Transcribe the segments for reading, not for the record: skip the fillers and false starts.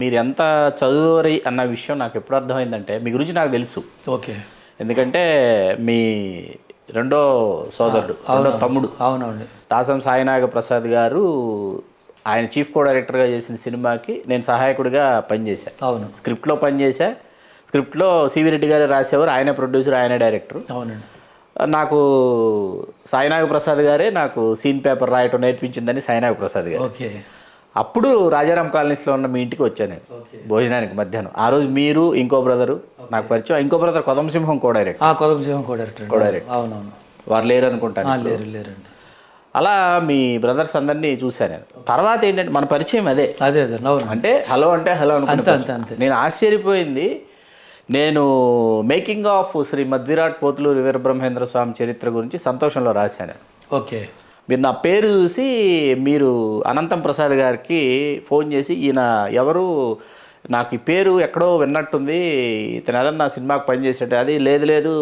మీరు ఎంత చదువురి అన్న విషయం నాకు ఎప్పుడు అర్థమైందంటే మీ గురించి నాకు తెలుసు. ఓకే. ఎందుకంటే మీ రెండో సోదరుడు, రెండో తమ్ముడు అవునండి. దాసం సాయినాగ ప్రసాద్ గారు ఆయన చీఫ్ కో డైరెక్టర్గా చేసిన సినిమాకి నేను సహాయకుడిగా పనిచేశాను. అవును. స్క్రిప్ట్లో పనిచేశా. స్క్రిప్ట్లో సివి రెడ్డి గారు రాసేవారు, ఆయనే ప్రొడ్యూసర్, ఆయనే డైరెక్టర్. అవునండి. నాకు సాయినాగ ప్రసాద్ గారే నాకు సీన్ పేపర్ రాయటం నేర్పించిందని సాయినాగ ప్రసాద్ గారు. ఓకే. అప్పుడు రాజారాం కాలనీస్లో ఉన్న మీ ఇంటికి వచ్చాను నేను భోజనానికి మధ్యాహ్నం. ఆ రోజు మీరు, ఇంకో బ్రదరు నాకు పరిచయం. ఇంకో brother Kodamasimham co director. Kodamasimham co director. అవునవును. వారు లేరు అనుకుంటాను. లేరండి. అలా మీ బ్రదర్స్ అందరినీ చూశాను నేను. తర్వాత ఏంటంటే మన పరిచయం అదే. అంటే హలో అనుకుంటే నేను ఆశ్చర్యపోయింది. నేను మేకింగ్ ఆఫ్ శ్రీమద్ విరాట్ పోతులూరి వీరబ్రహ్మేంద్ర స్వామి చరిత్ర గురించి సంతోషంలో రాశాను. ఓకే. మీరు నా పేరు చూసి మీరు అనంతం ప్రసాద్ గారికి ఫోన్ చేసి, ఈయన ఎవరు, నాకు ఈ పేరు ఎక్కడో విన్నట్టుంది, ఇతను ఏదన్నా సినిమాకి పనిచేసాడు. అది లేదు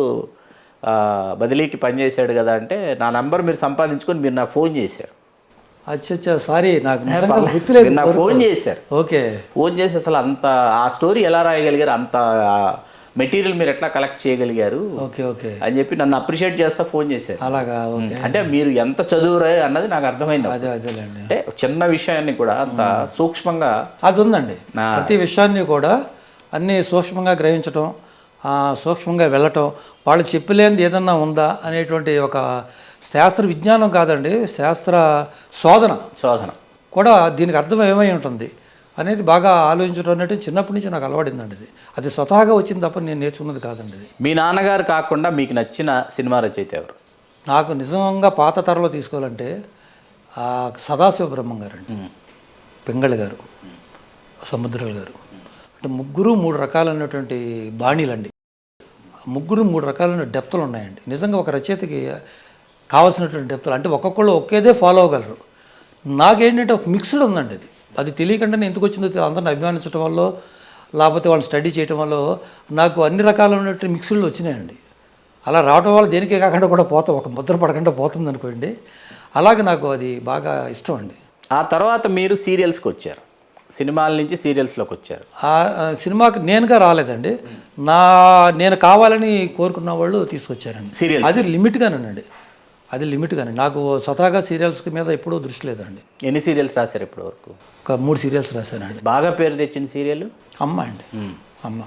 బదిలీకి పనిచేశాడు కదా అంటే, నా నంబర్ మీరు సంపాదించుకొని మీరు నాకు ఫోన్ చేశారు. అచ్చా, సారీ, నాకు నాకు ఫోన్ చేశారు. ఓకే. ఫోన్ చేసి అసలు అంత ఆ స్టోరీ ఎలా రాయగలిగారు, అంత మెటీరియల్ మీరు ఎట్లా కలెక్ట్ చేయగలిగారు అని చెప్పి నన్ను అప్రిషియేట్ చేస్తా ఫోన్ చేశారు. అలాగా. అంటే మీరు ఎంత చదువురా అన్నది నాకు అర్థమైంది. అంటే చిన్న విషయాన్ని కూడా అంత సూక్ష్మంగా అది ఉందండి. ప్రతి విషయాన్ని కూడా అన్ని సూక్ష్మంగా గ్రహించడం, సూక్ష్మంగా వెళ్ళటం, వాళ్ళు చెప్పలేనిది ఏదన్నా ఉందా అనేటువంటి ఒక శాస్త్ర విజ్ఞానం కాదండి, శాస్త్ర శోధన కూడా దీనికి అర్థం ఏమై ఉంటుంది అనేది బాగా ఆలోచించడం అనేది చిన్నప్పటి నుంచి నాకు అలవాడిందండి. అది స్వతహాగా వచ్చింది తప్ప నేను నేర్చుకున్నది కాదండి. మీ నాన్నగారు కాకుండా మీకు నచ్చిన సినిమా రచయిత ఎవరు? నాకు నిజంగా పాత తరలో తీసుకోవాలంటే సదాశివ బ్రహ్మం గారు అండి, పింగళి గారు, సముద్రాల గారు. అంటే ముగ్గురు మూడు రకాలైనటువంటి బాణీలండి. ముగ్గురు మూడు రకాలైన డెప్తులు ఉన్నాయండి. నిజంగా ఒక రచయితకి కావాల్సినటువంటి డెప్తులు అంటే ఒక్కొక్కళ్ళు ఒకేదే ఫాలో అవ్వగలరు. నాకేంటంటే ఒక మిక్స్డ్ ఉందండి. అది తెలియకుండానే ఎందుకు వచ్చిందో అందరిని అభిమానించడం వల్ల, లేకపోతే వాళ్ళు స్టడీ చేయడం వల్ల నాకు అన్ని రకాలైనటువంటి మిక్స్డ్లు వచ్చినాయండి. అలా రావడం వల్ల దేనికే కాకుండా కూడా ఒక ముద్ర పడకుండా పోతుంది అనుకోండి. అలాగే నాకు అది బాగా ఇష్టం అండి. ఆ తర్వాత మీరు సీరియల్స్కి వచ్చారు, సినిమాల నుంచి సీరియల్స్లోకి వచ్చారు. ఆ సినిమాకి నేనుగా రాలేదండి, నేను కావాలని కోరుకున్న వాళ్ళు తీసుకొచ్చారండి. అది లిమిట్గానండి, నాకు స్వతహాగా సీరియల్స్ మీద ఎప్పుడూ దృష్టి లేదండి. ఎన్ని సీరియల్స్ రాశారు ఇప్పటి వరకు? ఒక 3 సీరియల్స్ రాశానండి. బాగా పేరు తెచ్చిన సీరియల్ అమ్మ అండి. అమ్మ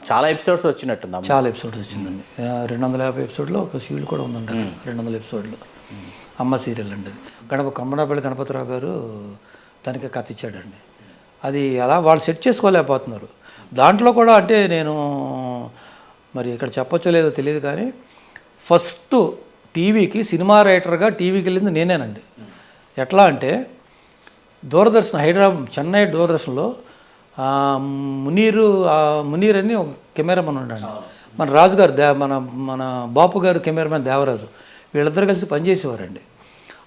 చాలా ఎపిసోడ్స్ వచ్చినట్టుంది. చాలా ఎపిసోడ్స్ వచ్చిందండి. 250 ఎపిసోడ్లో ఒక సీరియల్ కూడా ఉందండి. 200 ఎపిసోడ్లు అమ్మ సీరియల్ అండి. కమ్మనపల్లి గణపతిరావు గారు దానికి కథ ఇచ్చాడండి. అది అలా వాళ్ళు సెట్ చేసుకోలేకపోతున్నారు. దాంట్లో కూడా అంటే నేను మరి ఇక్కడ చెప్పచ్చో లేదో తెలియదు కానీ ఫస్ట్ టీవీకి సినిమా రైటర్గా టీవీకి వెళ్ళింది నేనేనండి. ఎట్లా అంటే దూరదర్శన్ హైదరాబాద్ చెన్నై దూరదర్శన్లో మునీర్ అని ఒక కెమెరామెన్ ఉన్నాడు. మన రాజుగారు మన బాపు గారు కెమెరామెన్ దేవరాజు, వీళ్ళిద్దరు కలిసి పనిచేసేవారండి.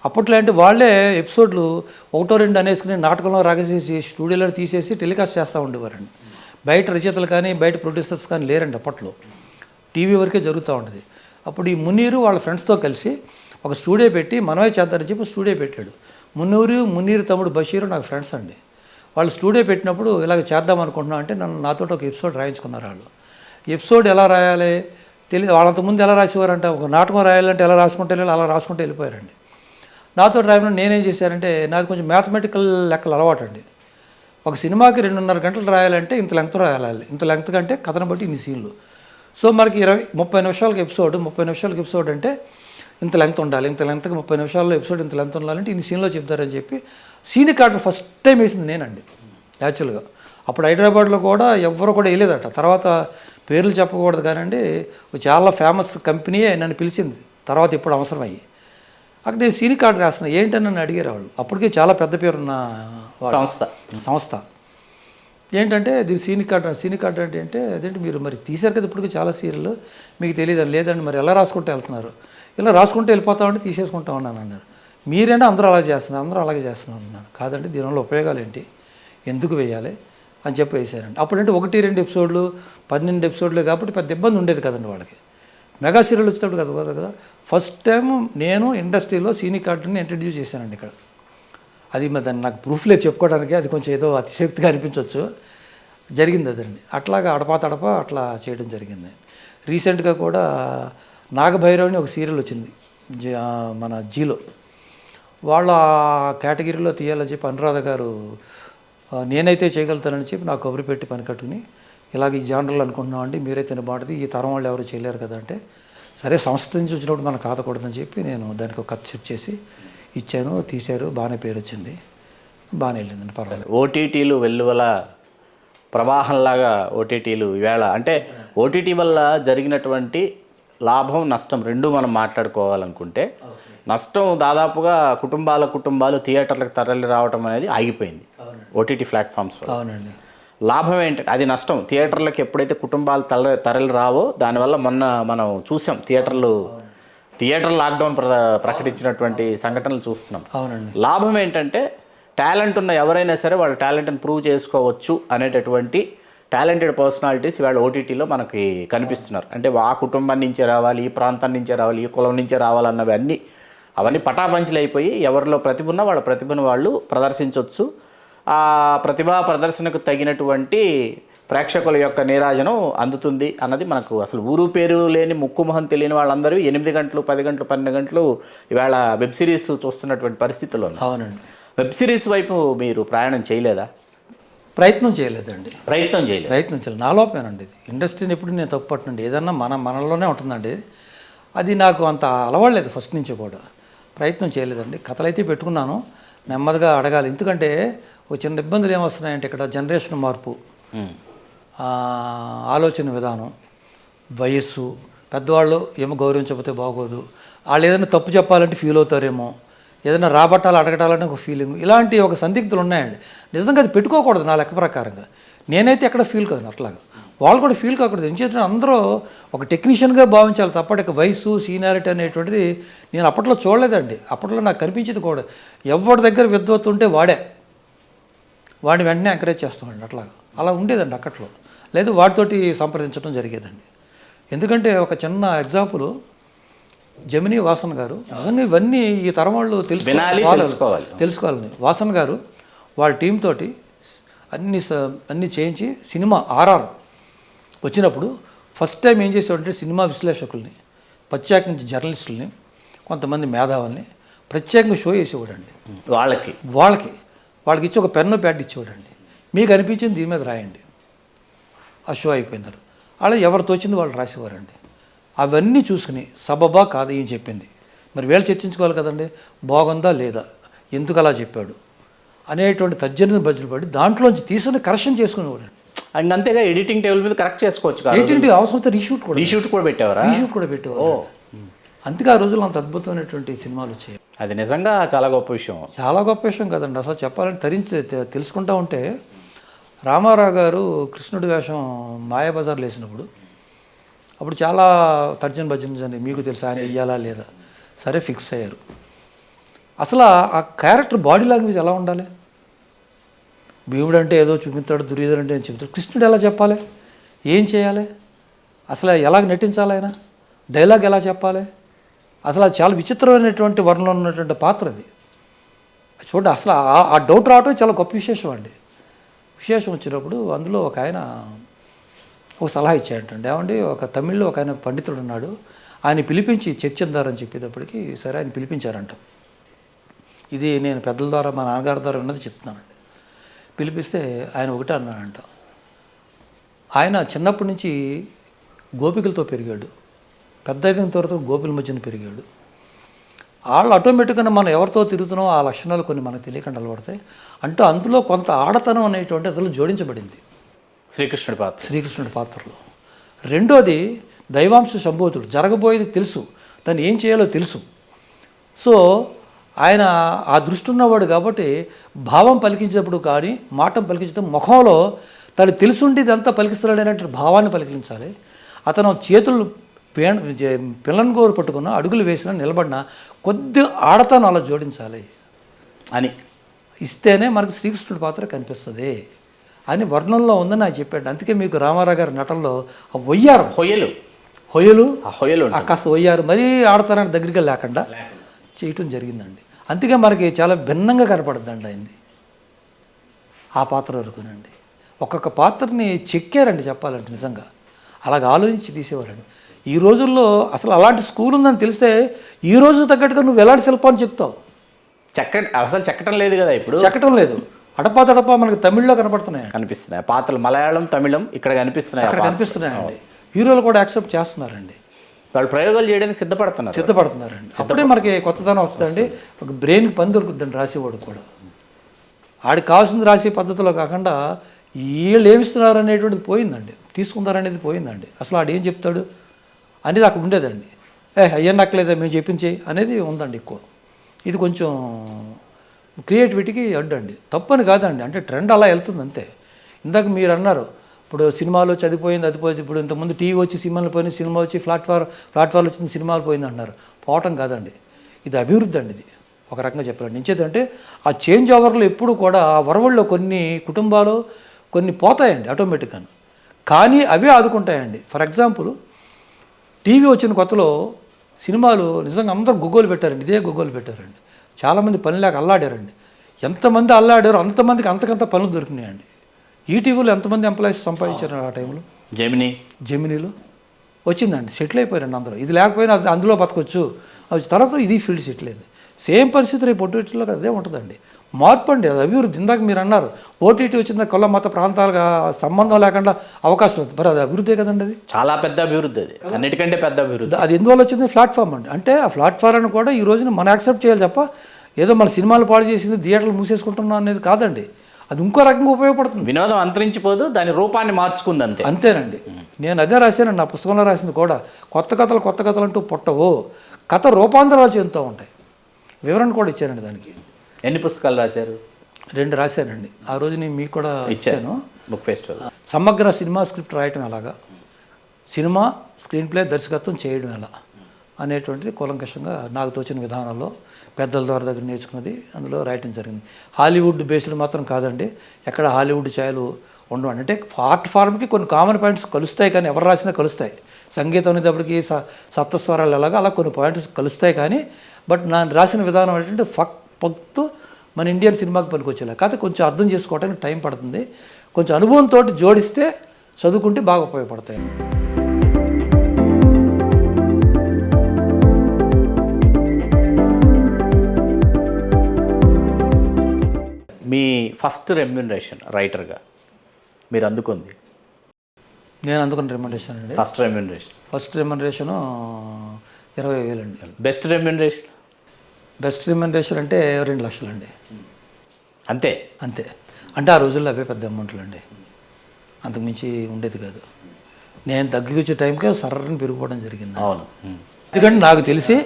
అప్పట్లో అంటే వాళ్ళే ఎపిసోడ్లు 1-2 అనేసుకుని నాటకంలో రాగేసేసి స్టూడియోలో తీసేసి టెలికాస్ట్ చేస్తూ ఉండేవారండి. బయట రచయితలు కానీ బయట ప్రొడ్యూసర్స్ కానీ లేరండి అప్పట్లో, టీవీ వరకే జరుగుతూ ఉంటుంది. అప్పుడు ఈ మునీరు వాళ్ళ ఫ్రెండ్స్తో కలిసి ఒక స్టూడియో పెట్టి మనమే చేద్దారని చెప్పి స్టూడియో పెట్టాడు. మునీరు తమ్ముడు బషీరు నాకు ఫ్రెండ్స్ అండి. వాళ్ళు స్టూడియో పెట్టినప్పుడు ఇలాగ చేద్దాం అనుకుంటున్నా అంటే నాతో ఒక ఎపిసోడ్ రాయించుకున్నారు. వాళ్ళు ఎపిసోడ్ ఎలా రాయాలి తెలియదు. వాళ్ళంతకుముందు ఎలా రాసేవారంటే ఒక నాటకం రాయాలంటే ఎలా రాసుకుంటే అలా రాసుకుంటూ వెళ్ళిపోయారండి. నాతో రాయడం నేనేం చేశానంటే నాది కొంచెం మ్యాథమెటికల్ లెక్కలు అలవాటు అండి. ఒక సినిమాకి 2.5 గంటలు రాయాలంటే ఇంత లెంగ్త్ రాయాలి, ఇంత లెంగ్త్ కంటే కథను బట్టి ఇన్ని సీన్లు. సో మనకి 30 నిమిషాలకు ఎపిసోడ్ అంటే ఇంత లెంగ్త్ ఉండాలి, ఇంత లెంగ్త్కి 30 నిమిషాల్లో ఎపిసోడ్ ఇంత లెంగ్త్ ఉండాలంటే ఇన్ని సీన్లో చెప్తారని చెప్పి సీన్ కార్డు ఫస్ట్ టైం వేసింది నేనండి యాక్చువల్గా. అప్పుడు హైదరాబాద్లో కూడా ఎవరు కూడా వేయలేదట. తర్వాత పేర్లు చెప్పకూడదు కానండి, చాలా ఫేమస్ కంపెనీయే నన్ను పిలిచింది తర్వాత ఇప్పుడు అవసరం అయ్యి. అక్కడ నేను సీన్ కార్డు రాసిన ఏంటని నన్ను అడిగారు వాళ్ళు. అప్పటికే చాలా పెద్ద పేరున్న సంస్థ. ఏంటంటే దీని సీన్ కార్డు అంటే అదేంటి మీరు మరి తీశారు కదా ఇప్పటికీ చాలా సీరియల్, మీకు తెలియదు. లేదండి మరి ఎలా రాసుకుంటూ వెళ్తున్నారు? ఇలా రాసుకుంటూ వెళ్ళిపోతామంటే తీసేసుకుంటా ఉన్నాను అన్నారు. మీరేనా అందరూ అలా చేస్తున్నారు, అందరూ అలాగే చేస్తున్నారు అన్నారు. కాదండి దీనివల్ల ఉపయోగాలు ఏంటి, ఎందుకు వేయాలి అని చెప్పి వేశారండి. అప్పుడంటే 1-2 ఎపిసోడ్లు 12 ఎపిసోడ్లు కాబట్టి పెద్ద ఇబ్బంది ఉండేది కదండి వాళ్ళకి. మెగా సీరియల్ వచ్చేటప్పుడు కదా ఫస్ట్ టైం నేను ఇండస్ట్రీలో సీనీ కార్డుని ఇంట్రడ్యూస్ చేశానండి ఇక్కడ. అది మరి దాన్ని నాకు ప్రూఫ్లే చెప్పుకోవడానికి అది కొంచెం ఏదో అతిశక్తిగా అనిపించవచ్చు. జరిగింది అదండి. అట్లాగా అడపా అట్లా చేయడం జరిగింది. రీసెంట్గా కూడా నాగభైరవ్ అని ఒక సీరియల్ వచ్చింది మన జీలో. వాళ్ళ కేటగిరీలో తీయాలని చెప్పి అనురాధ గారు నేనైతే చేయగలుగుతానని చెప్పి నాకు కబురు పెట్టి పని కట్టుకుని ఇలాగ ఈ జానర్లు అనుకుంటున్నామండి, మీరైతే బాగుంటుంది, ఈ తరం వాళ్ళు ఎవరు చేయలేరు కదా అంటే, సరే సంస్థ నుంచి వచ్చినప్పుడు మనం కాదకూడదని చెప్పి నేను దానికి ఒక కథ సెట్ చేసి ఇచ్చాను. తీశారు, బాగానే పేరు వచ్చింది, బాగానే వెళ్ళిందండి, పర్వాలేదు. ఓటీటీలు వెల్లువల ప్రవాహంలాగా ఓటీటీలు ఈవేళ అంటే ఓటీటీ వల్ల జరిగినటువంటి లాభం నష్టం రెండు మనం మాట్లాడుకోవాలనుకుంటే, నష్టం దాదాపుగా కుటుంబాలు థియేటర్లకు తరలి రావడం అనేది ఆగిపోయింది ఓటీటీ ప్లాట్ఫామ్స్. అవునండి. లాభం ఏంటంటే అది నష్టం. థియేటర్లకు ఎప్పుడైతే కుటుంబాలు తరలి రావో దానివల్ల మొన్న మనం చూసాం థియేటర్ లాక్డౌన్ ప్రకటించినటువంటి సంఘటనలు చూస్తున్నాం. అవునండి. లాభం ఏంటంటే టాలెంట్ ఉన్న ఎవరైనా సరే వాళ్ళ టాలెంట్ని ప్రూవ్ చేసుకోవచ్చు అనేటటువంటి టాలెంటెడ్ పర్సనాలిటీస్ ఇవాళ ఓటీటీలో మనకి కనిపిస్తున్నారు. అంటే ఆ కుటుంబం నుంచే రావాలి, ఈ ప్రాంతం నుంచే రావాలి, ఈ కులం నుంచే రావాలన్నవి అవన్నీ పటాపంచలు అయిపోయి ఎవరిలో ప్రతిభ ఉన్నా వాళ్ళ ప్రతిభను వాళ్ళు ప్రదర్శించవచ్చు. ఆ ప్రతిభా ప్రదర్శనకు తగినటువంటి ప్రేక్షకుల యొక్క నీరాజనం అందుతుంది అన్నది మనకు అసలు ఊరు పేరు లేని ముక్కు మొహం తెలియని వాళ్ళందరూ 8 గంటలు 10 గంటలు 12 గంటలు ఇవాళ వెబ్ సిరీస్ చూస్తున్నటువంటి పరిస్థితుల్లో. అవునండి. వెబ్ సిరీస్ వైపు మీరు ప్రయాణం చేయలేదా? ప్రయత్నం చేయలేదండి. ప్రయత్నం చేయలేదు. నా లోపేనండి ఇది. ఇండస్ట్రీని ఎప్పుడు నేను తప్పు పట్టనండి, ఏదన్నా మనలోనే ఉంటుందండి. అది నాకు అంత అలవాడలేదు ఫస్ట్ నుంచి కూడా, ప్రయత్నం చేయలేదండి. కథలు అయితే పెట్టుకున్నాను, నెమ్మదిగా అడగాలి. ఎందుకంటే ఒక చిన్న ఇబ్బందులు ఏమొస్తున్నాయంటే ఇక్కడ జనరేషన్ మార్పు, ఆలోచన విధానం, వయస్సు, పెద్దవాళ్ళు ఏమో గౌరవించకపోతే బాగోదు, వాళ్ళు ఏదైనా తప్పు చెప్పాలంటే ఫీల్ అవుతారేమో, ఏదైనా రాబట్టాలి అడగటాలని ఒక ఫీలింగ్, ఇలాంటి ఒక సందిగ్ధులు ఉన్నాయండి. నిజంగా అది పెట్టుకోకూడదు నా లెక్క ప్రకారంగా. నేనైతే ఎక్కడ ఫీల్ కాదు, అట్లాగా వాళ్ళు కూడా ఫీల్ కాకూడదు. ఎందుకంటే అందరూ ఒక టెక్నీషియన్గా భావించాలి తప్ప ఇక వయసు సీనియారిటీ అనేటువంటిది నేను అప్పట్లో చూడలేదండి. అప్పట్లో నాకు కనిపించేది కూడా, ఎవరి దగ్గర విద్వత్తు ఉంటే వాడిని వెంటనే ఎంకరేజ్ చేస్తామండి. అలా ఉండేదండి అక్కట్లో. లేదు వాటితోటి సంప్రదించడం జరిగేదండి. ఎందుకంటే ఒక చిన్న ఎగ్జాంపుల్, జమినీ వాసన్ గారు, నిజంగా ఇవన్నీ ఈ తరం వాళ్ళు తెలుసుకోవాలని వాసన్ గారు వాళ్ళ టీం తోటి అన్నీ చేయించి సినిమా ఆర్ఆర్ వచ్చినప్పుడు ఫస్ట్ టైం ఏం చేసేవాడంటే సినిమా విశ్లేషకుల్ని, ప్రత్యేకించి జర్నలిస్టుల్ని, కొంతమంది మేధావుల్ని ప్రత్యేకంగా షో చేసేవాడండి. వాళ్ళకి ఇచ్చి ఒక పెన్ను ప్యాడ్ ఇచ్చేవాడండి. మీకు అనిపించింది దీని మీద రాయండి. ఆ షో అయిపోయిన తర్వాత అలా ఎవరు తోచింది వాళ్ళు రాసేవారండి. అవన్నీ చూసుకుని సబబా కాదు ఏం చెప్పింది, మరి వీళ్ళు చర్చించుకోవాలి కదండి, బాగుందా లేదా, ఎందుకు అలా చెప్పాడు అనేటువంటి తర్జన బజ్జలు పడి దాంట్లోంచి తీసుకుని కరెక్షన్ చేసుకునేవాడు. అంతేగా ఎడిటింగ్ టేబుల్ మీద కరెక్ట్ చేసుకోవచ్చు. ఎడిటింగ్ అవసరం రీషూట్ కూడా పెట్టేవారు. అందుకే ఆ రోజుల్లో అంత అద్భుతమైనటువంటి సినిమాలు వచ్చాయి. అది నిజంగా చాలా గొప్ప విషయం కదండి. అసలు చెప్పాలంటే తెలుసుకుంటా ఉంటే రామారావు గారు కృష్ణుడి వేషం మాయాబజార్లో వేసినప్పుడు అప్పుడు చాలా తర్జన భజన మీకు తెలుసు, ఆయన వెయ్యాలా లేదా, సరే ఫిక్స్ అయ్యారు. అసలు ఆ క్యారెక్టర్ బాడీ లాంగ్వేజ్ ఎలా ఉండాలి? భీముడు అంటే ఏదో చూపిస్తాడు, దుర్యోధనుడు అంటే ఏం చెప్తాడు, కృష్ణుడు ఎలా చెప్పాలి, ఏం చేయాలి, అసలు ఎలాగ నటించాలి, ఆయన డైలాగ్ ఎలా చెప్పాలి, అసలు అది చాలా విచిత్రమైనటువంటి వర్ణంలో ఉన్నటువంటి పాత్ర అది. చూడండి, అసలు ఆ డౌట్ రావటం చాలా గొప్ప విశేషం అండి. విశేషం వచ్చినప్పుడు అందులో ఒక ఆయన ఒక సలహా ఇచ్చాడంటే, ఏమండి ఒక తమిళ్లో ఒక ఆయన పండితుడు ఉన్నాడు, ఆయన పిలిపించి చర్చిందారని చెప్పేటప్పటికి సరే ఆయన పిలిపించారంట. ఇది నేను పెద్దల ద్వారా మా నాన్నగారి ద్వారా ఉన్నది చెప్తున్నానండి. పిలిపిస్తే ఆయన ఒకటే అన్నాడంట, ఆయన చిన్నప్పటి నుంచి గోపికలతో పెరిగాడు, పెద్ద అయిన తర్వాత గోపిల మధ్యన పెరిగాడు. వాళ్ళు ఆటోమేటిక్గా మనం ఎవరితో తిరుగుతున్నామో ఆ లక్షణాలు కొన్ని మనకు తెలియకుండా అలవడతాయి అంటూ అందులో కొంత ఆడతనం అనేటువంటి అందులో జోడించబడింది శ్రీకృష్ణుడి పాత్రలో. రెండోది దైవాంశ సంబోధుడు, జరగబోయేది తెలుసు, తను ఏం చేయాలో తెలుసు. సో ఆయన ఆ దృష్టి ఉన్నవాడు కాబట్టి భావం పలికించేటప్పుడు కానీ మాటం పలికించేటప్పుడు ముఖంలో తను తెలుసుండి ఇదంతా పలికిస్తున్నాడు అనేటువంటి భావాన్ని పలికించాలి. అతను చేతులు పిల్లని గోరు పట్టుకున్న అడుగులు వేసిన నిలబడిన కొద్ది ఆడతాను అలా జోడించాలి అని ఇస్తేనే మనకు శ్రీకృష్ణుడి పాత్ర కనిపిస్తుంది అని వర్ణంలో ఉందని నాకు చెప్పాడు. అందుకే మీకు రామారావు గారి నటనలో హొయ్యలు కాస్త వయ్యారు, మరీ ఆడతానని దగ్గరికి లేకుండా చేయటం జరిగిందండి. అందుకే మనకి చాలా భిన్నంగా కనపడుతుందండి ఆయనది ఆ పాత్ర వరకునండి. ఒక్కొక్క పాత్రని చెక్కారండి చెప్పాలంటే నిజంగా. అలాగ ఆలోచించి తీసేవారండి. ఈ రోజుల్లో అసలు అలాంటి స్కూల్ ఉందని తెలిస్తే ఈ రోజు తగ్గట్టుగా నువ్వు ఎలాంటి శిల్పాన్ని చెప్తావు? అసలు చెక్కటం లేదు కదా ఇప్పుడు. చెక్కటం లేదు. అడపా మనకి తమిళ్లో కనపడుతున్నాయండి, కనిపిస్తున్నాయి పాత్రలు. మలయాళం, తమిళం ఇక్కడ కనిపిస్తున్నాయి. అక్కడ కనిపిస్తున్నాయండి. హీరోలు కూడా యాక్సెప్ట్ చేస్తున్నారండి, వాళ్ళు ప్రయోగాలు చేయడానికి సిద్ధపడుతున్నారండి. అప్పుడే మనకి కొత్తదనం వస్తుందండి. ఒక బ్రెయిన్కి పని దొరుకుతుందండి రాసేవాడు కూడా. ఆడికి కావాల్సింది రాసే పద్ధతిలో కాకుండా వీళ్ళు ఏమిస్తున్నారు అనేటువంటిది పోయిందండి, తీసుకున్నారనేది పోయిందండి. అసలు ఆడు ఏం చెప్తాడు అనేది అక్కడ ఉండేదండి. అయ్యా నక్కలేదా మేము చెప్పించే అనేది ఉందండి ఎక్కువ. ఇది కొంచెం క్రియేటివిటీకి అడ్డండి. తప్పని కాదండి, అంటే ట్రెండ్ అలా వెళ్తుంది అంతే. ఇందాక మీరు అన్నారు ఇప్పుడు సినిమాలో చదిపోయింది అది పోయింది. ఇప్పుడు ఇంతకుముందు టీవీ వచ్చి సినిమాలు పోయింది, సినిమా వచ్చి ప్లాట్ఫామ్ వచ్చింది, సినిమాలు పోయింది అంటున్నారు. పోవటం కాదండి, ఇది అభివృద్ధి అండి. ఇది ఒక రకంగా చెప్పాలండి. ఇంచేదంటే ఆ చేంజ్ ఓవర్లో ఎప్పుడు కూడా ఆ వరవల్లో కొన్ని కుటుంబాలు కొన్ని పోతాయండి ఆటోమేటిక్గా, కానీ అవే ఆదుకుంటాయండి. ఫర్ ఎగ్జాంపుల్ టీవీ వచ్చిన కొత్తలో సినిమాలు నిజంగా అందరూ గొగ్గోలు పెట్టారండి, ఇదే గొగ్గోలు పెట్టారండి. చాలామంది పని లేక అల్లాడారండి. ఎంతమంది అల్లాడారో అంతమందికి అంతకంత పనులు దొరికినాయండి. ఈటీవీలో ఎంతమంది ఎంప్లాయీస్ సంపాదించారు ఆ టైంలో. జెమినీలో వచ్చిందండి, సెటిల్ అయిపోయారండి అందరూ. ఇది లేకపోయినా అందులో బతకొచ్చు. తర్వాత ఇది ఫీల్డ్ సెటిల్ అయింది. సేమ్ పరిస్థితి రేపు ఓటీటీలో అదే ఉంటుందండి. మార్పు అండి, అది అభివృద్ధి. ఇందాక మీరు అన్నారు ఓటీటీ వచ్చిందా కుల మత ప్రాంతాలుగా సంబంధం లేకుండా అవకాశం ఉంది. మరి అది అభివృద్ధే కదండి, అది చాలా పెద్ద అభివృద్ధి, అది అన్నిటికంటే పెద్ద అభివృద్ధి. అది ఎందువల్ల వచ్చింది? ప్లాట్ఫామ్ అండి. అంటే ఆ ప్లాట్ఫామ్ని కూడా ఈ రోజున మనం యాక్సెప్ట్ చేయాలి తప్ప ఏదో మన సినిమాలు పాడు చేసింది థియేటర్లు మూసేసుకుంటున్నాం అనేది కాదండి. అది ఇంకో రకంగా ఉపయోగపడుతుంది. వినోదం అంతరించిపోదు, దాని రూపాన్ని మార్చుకుంది అంతే. అంతేనండి. నేను అదే రాశానండి, నా పుస్తకంలో రాసింది కూడా. కొత్త కథలు అంటూ పుట్టవు, కథ రూపాంతరాలు చెందుతూ ఉంటాయి. వివరణ కూడా ఇచ్చానండి దానికి. ఎన్ని పుస్తకాలు రాశారు? 2 రాశానండి. ఆ రోజు నేను మీకు కూడా ఇచ్చాను. Book festival. సమగ్ర సినిమా స్క్రిప్ట్ రాయటం ఎలాగా, సినిమా స్క్రీన్ ప్లే దర్శకత్వం చేయడం ఎలా అనేటువంటిది కూలంకషంగా నాకు తోచిన విధానాల్లో పెద్దల దగ్గర నేర్చుకున్నది అందులో రాయటం జరిగింది. హాలీవుడ్ బేస్డ్ మాత్రం కాదండి, ఎక్కడ హాలీవుడ్ ఛాయలు ఉండవు. అంటే ఆర్ట్ ఫార్మ్కి కొన్ని కామన్ పాయింట్స్ కలుస్తాయి, కానీ ఎవరు రాసినా కలుస్తాయి. సంగీతం అనేటప్పటికి సప్తస్వరాలు ఎలాగా అలా కొన్ని పాయింట్స్ కలుస్తాయి, కానీ బట్ నేను రాసిన విధానం ఏంటంటే పక్తు మన ఇండియన్ సినిమాకి పనికొచ్చేలా. కాకపోతే కొంచెం అర్థం చేసుకోవడానికి టైం పడుతుంది. కొంచెం అనుభవంతో జోడిస్తే చదువుకుంటే బాగా ఉపయోగపడతాయి. మీ ఫస్ట్ రెమ్యూనరేషన్ రైటర్గా మీరు అందుకుంది? నేను అందుకున్న రెమ్యూనరేషన్ అండి, ఫస్ట్ రెమ్యూనరేషను 20,000 అండి. బెస్ట్ రెమ్యూనరేషన్ అంటే 2 లక్షలు అండి. అంతే. అంటే ఆ రోజుల్లో అవే పెద్ద అమౌంట్లు అండి, అంతకుమించి ఉండేది కాదు. నేను తగ్గికొచ్చే టైంకే సర్రని పెరిగిపోవడం జరిగింది. అవును. ఎందుకంటే నాకు తెలిసి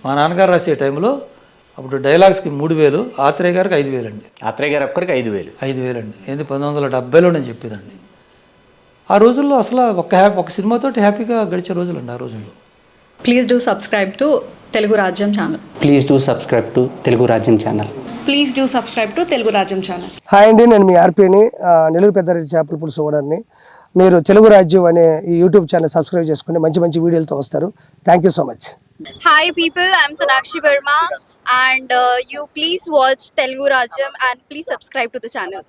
మా నాన్నగారు రాసే టైంలో అప్పుడు డైలాగ్స్కి 3,000, ఆత్రేయ గారికి 5,000 అండి. ఆత్రేయ గారు ఒక్కరికి 5,000 అండి. ఏంది 1970లో నేను చెప్పేదండి. ఆ రోజుల్లో అసలు ఒక సినిమాతోటి హ్యాపీగా గడిచే రోజులండి ఆ రోజుల్లో. Please do subscribe to Telugu రాజ్యం ఛానల్. హాయ్ అండి, నేను మీ ఆర్పీని, నెల్లూరు పెద్దారెడ్డి చేపల పులుసు ఓనర్ని. మీరు తెలుగు రాజ్యం అనే ఈ యూట్యూబ్ ఛానల్ సబ్స్క్రైబ్ చేసుకుని మంచి వీడియోలతో వస్తారు. Thank you so much. Hi people, I'm Sonakshi Verma and you please watch Telugu Rajyam and please subscribe to the channel.